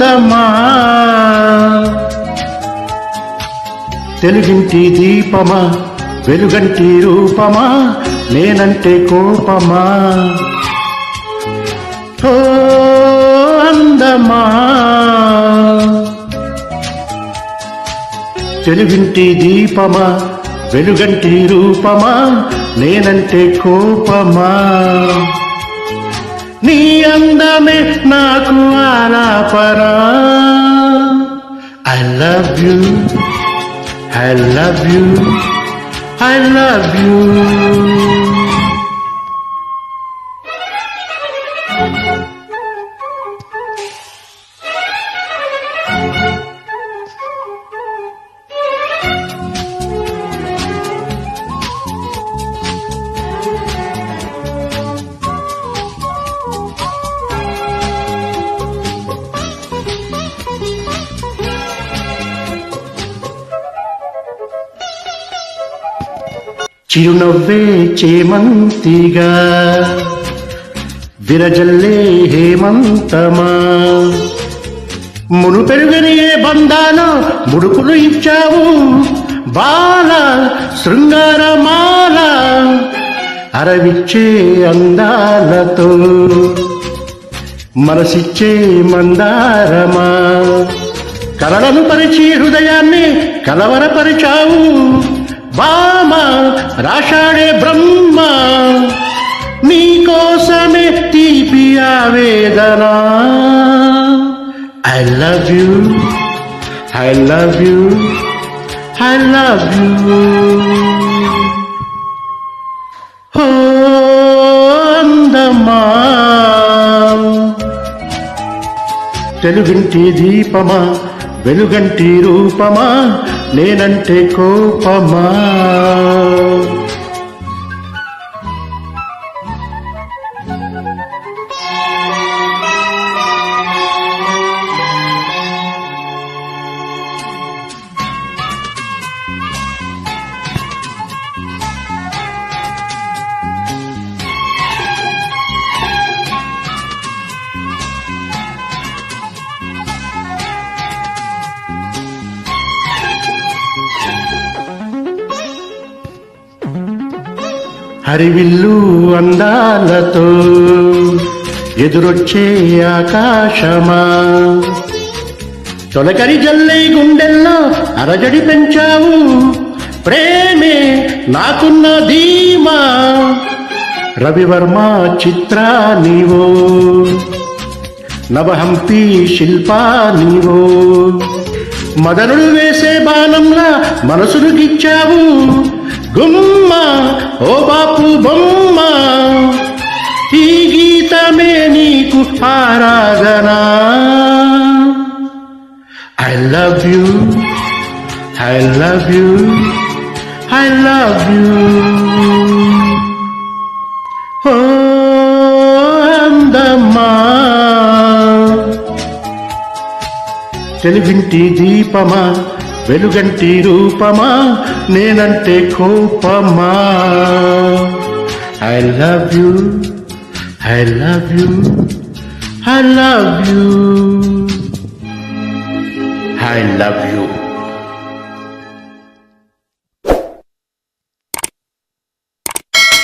అందమా తెలుగింటి దీపమా వెలుగంటి రూపమా నేనంటే కోపమా ఓ అందమా తెలుగింటి దీపమా వెలుగంటి రూపమా నేనంటే కోపమా నీ అందమే నాకు ఆలాపరా I love you I love you I love you చిరునవ్వే చేమంతిగా విరజల్లే హేమంతమా మును పెరుగని ఏ బంధాలో ముడుపులు ఇచ్చావు బాల శృంగారమాల అరవిచ్చే అందాలతో మనసిచ్చే మందారమా కలలను పరిచి హృదయాన్ని కలవరపరిచావు బామ రాషాడే బ్రహ్మ నీకోసమే తీపి ఆవేదన I love you I love you I love you ఓ అందమా తెలుగింటి దీపమా వెలుగంటి రూపమా నేనంటే కోపమా హరివిల్లు అందాలతో ఎదురొచ్చే ఆకాశమా తొలకరి జల్లై గుండెల్లో అరజడి పెంచావు ప్రేమే నాకున్న ధీమా రవివర్మ చిత్రా నీవో నవహంపి శిల్పా నీవో మదనుడు వేసే బాణంలా మనసును గిచ్చావు గుమ్మ ఓ బాపు బొమ్మ ఈ గీతమే నీకు ఆరాధనా I love you I love you I love you ఓ అందమా తెలుగింటి దీపమా వెలుగంటి రూపమా నేనంటే కోపమా I love you I love you I love you I love you